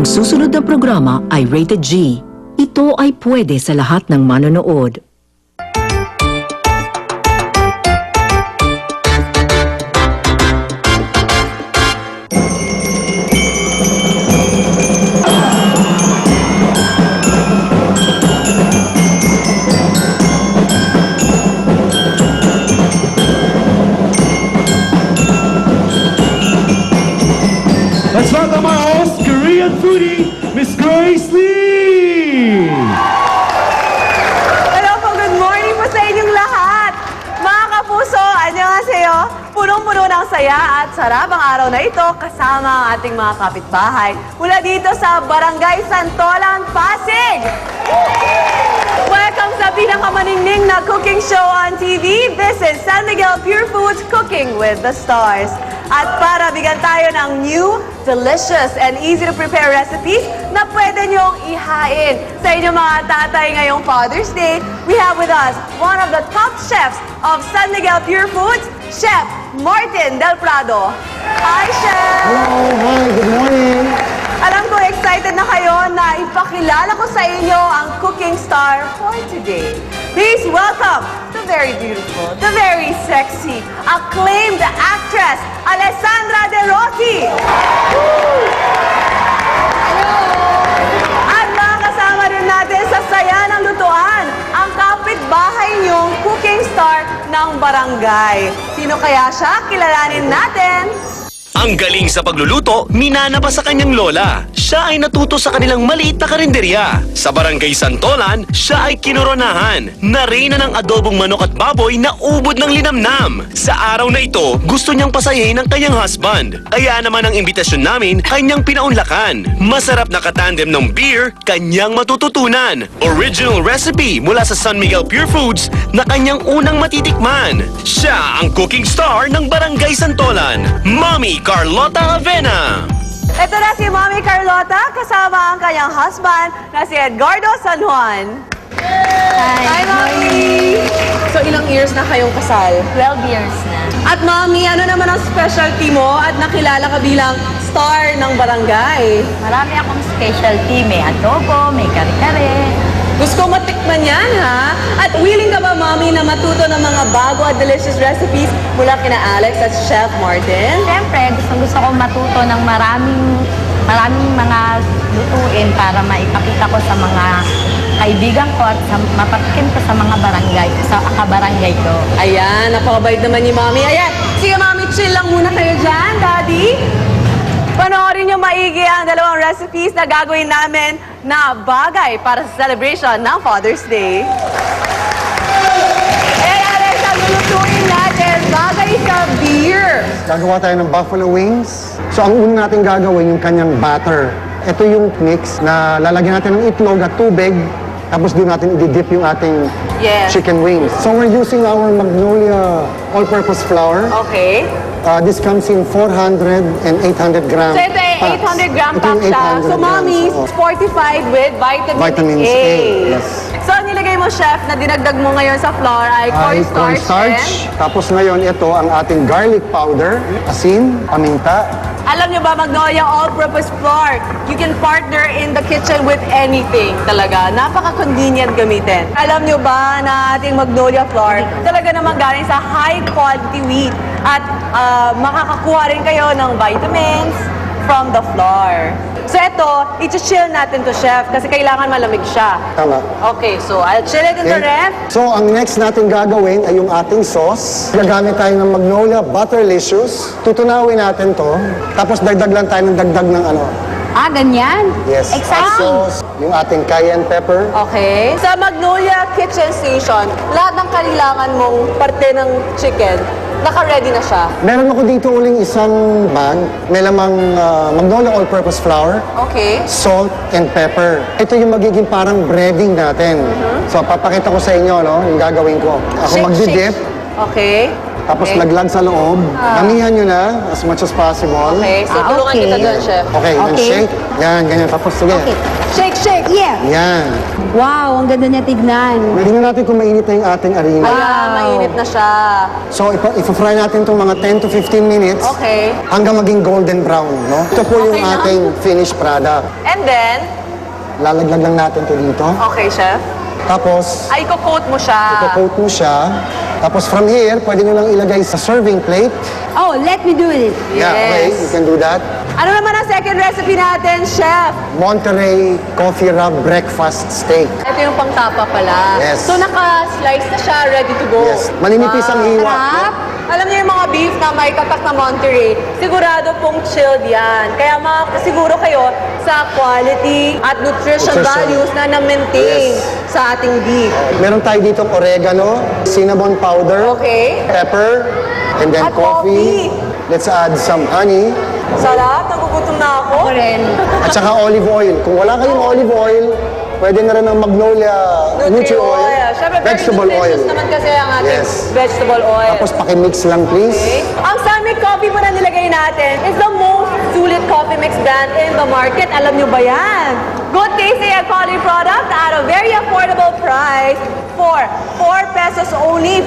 susunod na programa ay rated G. Ito ay pwede sa lahat ng manonood. Let's welcome our host, Korean foodie, Miss Grace Lee! Hello po, good morning po sa inyong lahat! Mga kapuso, annyeonghaseyo! Punong-puno ng saya at sarap ang araw na ito kasama ang ating mga kapitbahay mula dito sa Barangay Santolan, Pasig! Welcome sa pinakamaningning na cooking show on TV. This is San Miguel Pure Foods Cooking with the Stars. At para bigyan tayo ng new, delicious, and easy-to-prepare recipes na pwede niyong ihain sa inyong mga tatay ngayong Father's Day, we have with us one of the top chefs of San Miguel Pure Foods, Chef Martin Del Prado. Hi, Chef! Hello, hi, good morning. Alam ko excited na kayo na ipakilala ko sa inyo ang cooking star for today. Please welcome the very beautiful, the very sexy, acclaimed actress, Alessandra De Rossi! At mga kasama rin natin sa saya ng lutuan, ang kapitbahay niyong cooking star ng barangay. Sino kaya siya? Kilalanin natin! Ang galing sa pagluluto, minana pa sa kanyang lola. Siya ay natuto sa kanilang maliit na karinderya. Sa Barangay Santolan, siya ay kinoronahan. Nareyna ng adobong manok at baboy na ubod ng linamnam. Sa araw na ito, gusto niyang pasayahin ang kanyang husband. Kaya naman ang imbitasyon namin, kanyang pinaunlakan. Masarap na katandem ng beer, kanyang matututunan. Original recipe mula sa San Miguel Pure Foods na kanyang unang matitikman. Siya ang cooking star ng Barangay Santolan, Mommy Carlota Avena. Ito na si Mommy Carlota kasama ang kanyang husband na si Edgardo San Juan. Hi, Mommy! So, ilang years na kayong kasal? 12 years na. At Mommy, ano naman ang specialty mo at nakilala ka bilang star ng barangay? Marami akong specialty. May adobo, may kare-kare. Gusto ko matikman yan, ha? At willing ka ba, Mommy, na matuto ng mga bago at delicious recipes mula kina Alex at Chef Martin? Siyempre, gusto ko matuto ng maraming mga lutuin para maipakita ko sa mga kaibigan ko at mapatikin ko sa mga barangay, sa kabarangay ko. Ayan, napakabait naman ni Mommy. Ayan, sige Mommy, chill lang muna kayo dyan, Daddy. Panoorin niyo maigi ang dalawang recipes na gagawin namin na bagay para sa celebration ng Father's Day. Eh, Alex, ang lulutuin natin, bagay sa beer. Gagawa tayo ng buffalo wings. So ang una natin gagawin yung kanyang batter. Ito yung mix na lalagyan natin ng itlog at tubig. Tapos doon natin i-dip yung ating Yes. chicken wings. So we're using our Magnolia all-purpose flour. Okay. This comes in 400 and 800 gram So ito ay packs. 800 gram Ito pack yung siya. 800 So grams, Mommy, oo. fortified with vitamin Vitamins A. A, yes. So ang nilagay mo, Chef, na dinagdag mo ngayon sa flour ay Ay, cornstarch. Tapos ngayon ito ang ating garlic powder, asin, paminta. Alam niyo ba, Magnolia all-purpose flour, you can partner in the kitchen with anything talaga. Napaka-convenient gamitin. Alam niyo ba na ating Magnolia flour talaga naman galing sa high-quality wheat at makakakuha rin kayo ng vitamins from the flour. So ito, i-chill natin to, Chef, kasi kailangan malamig siya. Tama. Okay, so I'll chill it in the ref. So, ang next natin gagawin ay yung ating sauce. Gagamit tayo ng Magnolia Butterlicious. Tutunawin natin to. Tapos dagdag lang tayo ng dagdag ng ano. Ganyan? Yes. Hot Exciting! sauce, yung ating cayenne pepper. Okay. Sa Magnolia Kitchen Station, lahat ng kailangan mong parte ng chicken, naka-ready na siya. Meron ako dito uling isang bag. May lamang Magnolia all-purpose flour, Okay. salt, and pepper. Ito yung magiging parang breading natin. So, papakita ko sa inyo, no, yung gagawin ko. Ako Shake, magdidip. shake. Okay. Tapos laglag sa loob. Damihan nyo na as much as possible. Okay, so tulungan okay. kita doon, chef. Okay, then Okay. shake. Yan, ganyan. Tapos sige. Shake, shake. Yeah. Yan. Wow, ang ganda niya tignan. Tingnan natin kung mainit na yung ating harina. Ayan, mainit na siya. So, ifo-fry natin itong mga 10 to 15 minutes Okay. hanggang maging golden brown, no? Ito po yung Okay na. ating finished product. And then, Lalaglag lang natin ito dito. okay, chef. Tapos, Ay, coat mo siya. ito-coat mo siya. Tapos from here, pwede nyo lang ilagay sa serving plate. Oh, let me do it. Yeah, okay, you can do that. Ano naman ang second recipe natin, chef? Monterey Coffee Rub Breakfast Steak. Ito yung pangtapa pala. Yes. So, naka-slice na siya, ready to go. Yes, maninipis ang hiwa. Sarap. Alam niyo yung mga beef na may tatak na Monterey, sigurado pong chilled yan. Kaya makasiguro kayo sa quality at nutrition Nutrition. values na na-maintain Yes. sa ating beef. Meron tayo ditong oregano, cinnamon powder, Okay. pepper, and then At coffee. Let's add some honey. Sarap, nagugutom na ako. Ren. At saka olive oil. Kung wala kayong olive oil, pwede na rin ng Magnolia Nutri-Oil. Siyempre, very Vegetable oil. nutritious naman kasi ang ating Yes. vegetable oil. Tapos pakimix lang, please. Okay. Ang Sunmix coffee po na nilagay natin is the most sulit coffee mix brand in the market. Alam nyo ba yan? Good tasting and quality product at a very affordable price for 4 pesos only